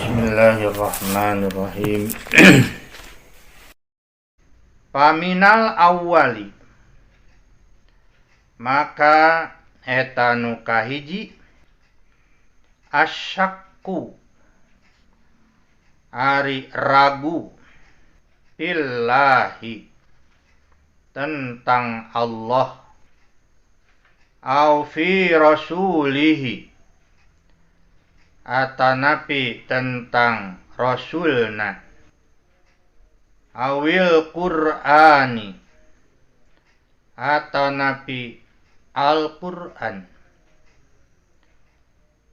Bismillahirrahmanirrahim. Paminal awwali, maka eta nu kahiji asyakku ari ragu billahi tentang Allah au fi rasulihi atanapi tentang rasulna awil qur'ani atanapi al-Qur'an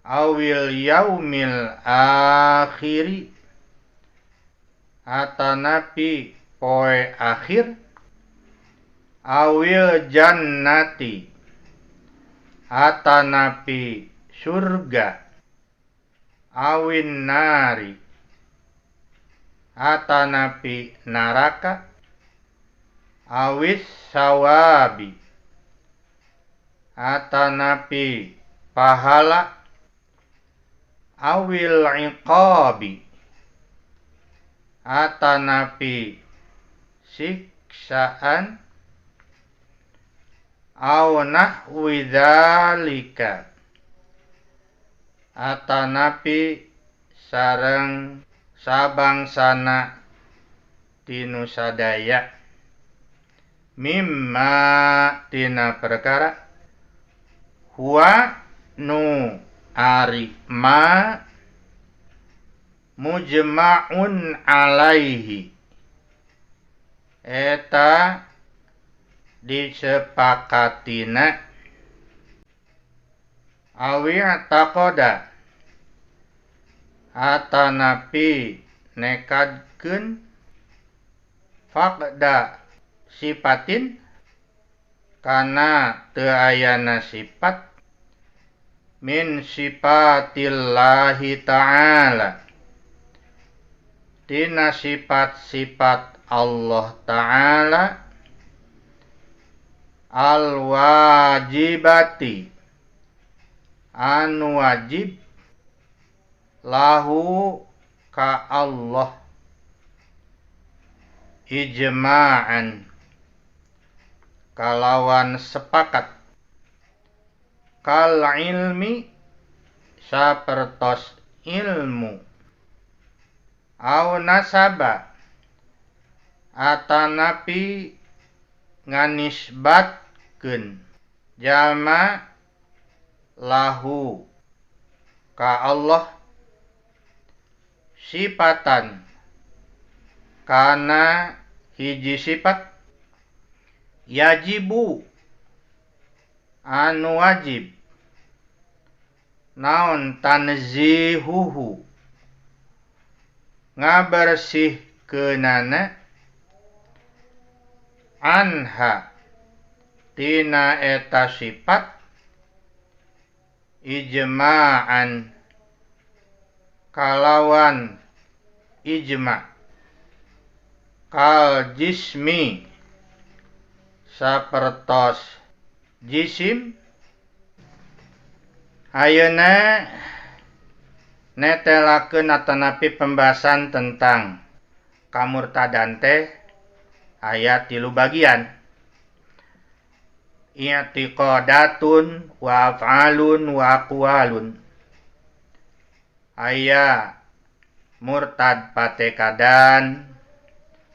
awil yaumil akhiri atanapi poe akhir awil jannati atanapi surga awin nari atanapi naraka awis sawabi atanapi pahala awil iqabi atanapi siksaan aw nahwi dzalika atanapi sareng sabangsana tinu sadaya mimma tina perkara huwa nu ari ma mujma'un alaihi eta disepakatina awi taqoda atanapi nekadkeun faqda sifatin kana teu ayana sifat min sifatillahi ta'ala tina sifat-sifat Allah ta'ala al-wajibati anu wajib lahu ka Allah ijma'an kalawan sepakat kal ilmi sapertos ilmu au nasaba atanapi nganisbatkeun jalma lahu ka Allah sifatan kana hiji sifat yajibu anu wajib naon tanzihuhu ngabersihkeunana anha tina eta sifat ijma'an kalawan ijma' kal jismi sapertos jisim ayeuna netelakeun atanapi pembahasan tentang kamurtadan teh aya 3 bagian i'tiqadatun wa af'alun wa aqwalun aya murtad patekadan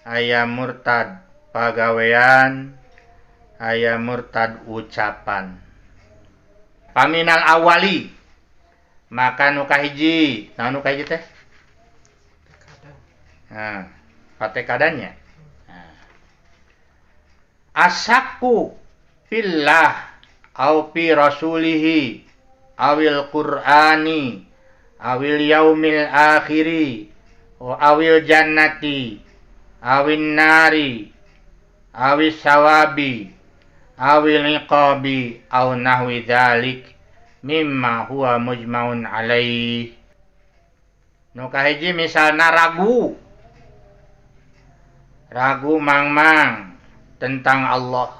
aya murtad pagawean aya murtad ucapan paminal awali maka nu kahiji naon nu kahiji teh patekadannya asakku fillah au fi rasulihi awil qur'ani awil yaumil akhiri awil jannati awin nari awis sawabi awil iqabi aw nahwi dzalik mimma huwa mujmaun alaih. Nu kahiji misalna ragu mangmang tentang Allah,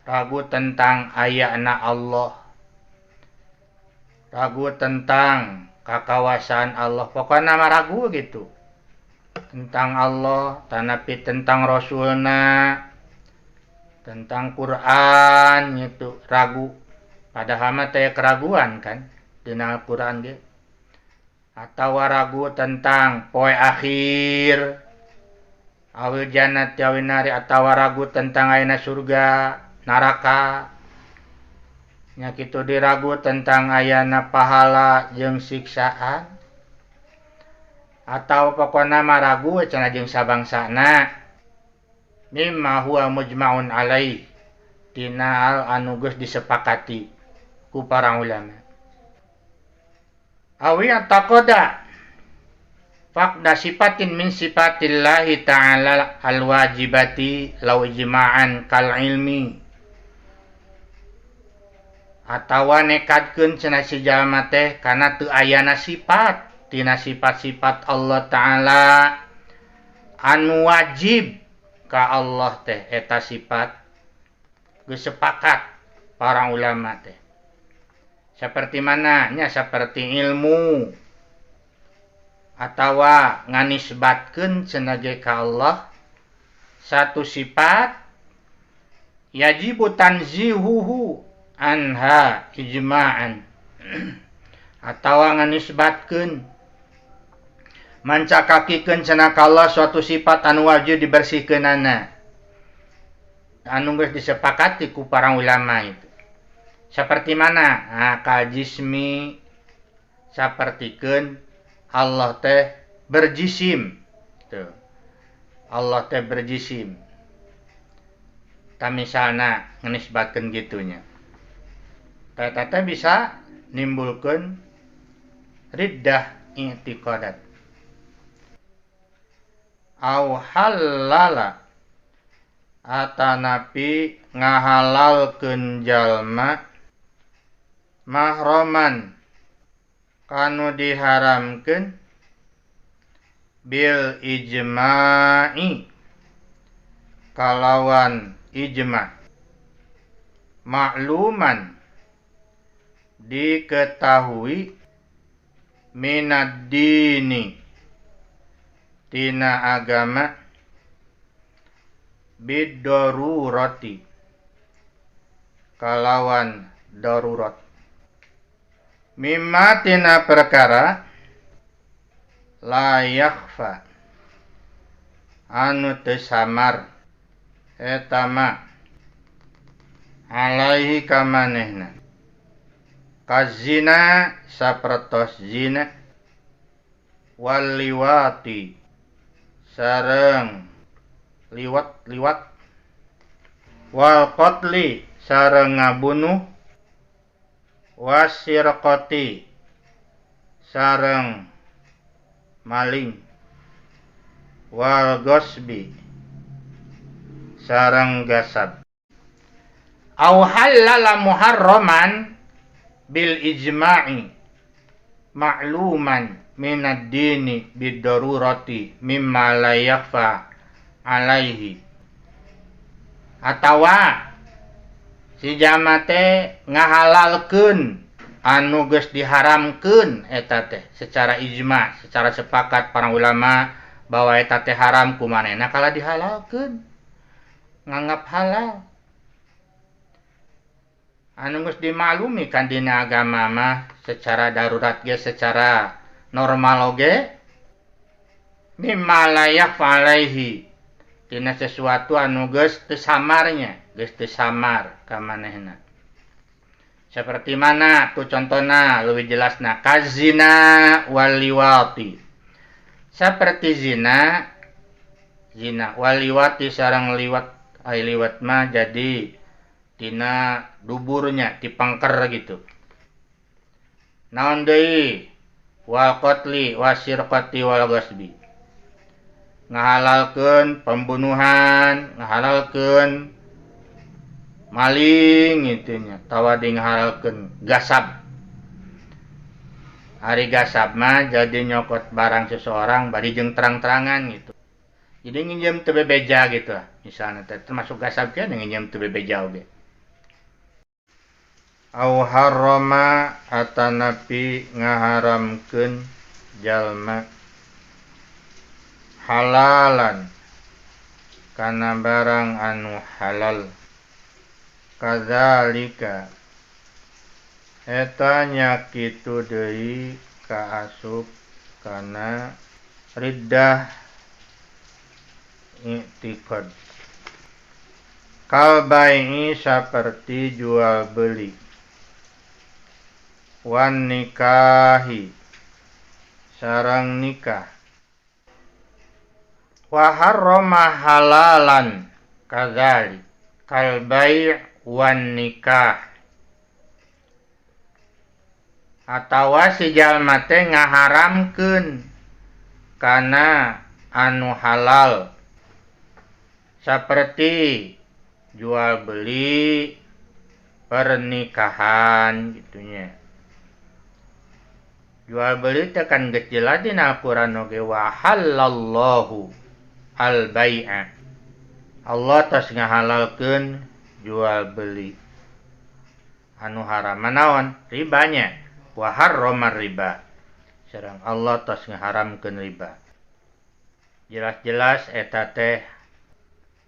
ragu tentang ayana Allah, ragu tentang kakawasan Allah. Pokoknya mah ragu gitu. Tentang Allah, tanapi tentang Rasulna, tentang Quran itu ragu. Padahal mah teh keraguan kan dina Al-Quran ge. Atau ragu tentang poe akhir, awil jannati awil nari, atau ragu tentang ayeuna surga neraka. Nya kitu diragu tentang ayana pahala jeung siksaan. Atau pokona mah ragu cenah jeung sabangsana. Mimma huwa mujma'un alaih, tina al anu geus disepakati ku para ulama. Awi taqoda faqda sifatin min sifatillahi ta'ala al-wajibati law ijma'an kal ilmi. Atawa nekadkeun cenah si jalma teh kana teu ayana sifat tina sifat-sifat Allah Ta'ala anu wajib ka Allah teh eta sifat geus sepakat para ulama teh. Seperti mana? Nya seperti ilmu atawa nganisbatkeun cenah ge ka Allah satu sifat yajibu tanzihuhu anha ijma'an. Atawa nganisbatkeun mancakakikeun cenah ka Allah suatu sifat anu wajib dibersihkeunana anu geus disepakati ku para ulama itu. Seperti mana? Nah, kal jismi, sapertikeun Allah teh berjisim. Tuh. Allah teh berjisim. Misalna ngenisbatkeun gitunya. Eta teh bisa nimbulkeun riddah i'tiqadat. Au halala atanapi ngahalalkeun jalma mahroman kanu diharamkeun bil ijma'i kalawan ijma' makluman diketahui minad dini tina agama biddarurati kalawan darurat. Mimma tina perkara la yakhfa anu teu samar eta ma alaihi kamanehna kazina sapertos zina wal liwati sareng liwat wal qatli sareng ngabunuh wasirqati sareng maling wal gosbi sareng gasab. Au halala muharraman bil ijma'i ma'luman minad dini bidarurati mimma la yakhfa alaihi. Atawa si jalma teh ngahalalkeun anu geus diharamkeun eta teh secara ijma, secara sepakat para ulama bahwa eta teh haram kumanehna kala dihalalkeun nganggap halal. Anu geus dimaklumi kan dina agama mah secara darurat ge secara normal oge mimma la yakhfa alaihi tina sesuatu anu geus teu samarnya, geus teu samar ka manehna. Seperti mana tu contona leuwih jelasna kazina wal liwati. Seperti zina wal liwati sareng liwat, ai liwat mah jadi tina duburnya dipangker gitu. Naon deui wal qatli wasirqati wal ghasbi. Ngahalalkeun pembunuhan, ngahalalkeun maling itunya, tawadi ngahalalkeun gasab. Ari gasab mah jadi nyokot barang seseorang bari jeung terang-terangan gitu. Jadi nginjem teu bebeja gitu lah. Misalnya termasuk gasab kan nginjem teu bebeja oge. au harrama atanapi ngaharamkeun jalma halalan kana barang anu halal. Kadzalika eta nya kitu deui kaasup kana riddah i'tiqad. Kal bai'i saperti jual beli, wan nikahi sareng nikah, wa harrama halalan kadzalik kal bai' wan nikah. Atawa si jalma teh ngaharamkeun kana anu halal saperti jual beli, pernikahan gitunya. Jual beli teh kan geus jelas dina Al-Qur'an oge wa halallahu al-bai'a. Allah tos ngahalalkeun jual beli. Anu haram naon? Ribanya. Wa harrama riba. Sareng Allah tos ngaharamkeun riba. Jelas-jelas eta teh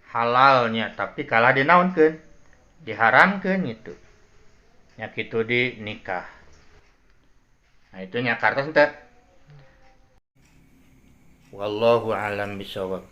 halalnya, tapi kalah dinaonkeun? Diharamkeun itu. Nya kitu di nikah. Nah itu nya kartos teh. Wallahu a'lam bishawab.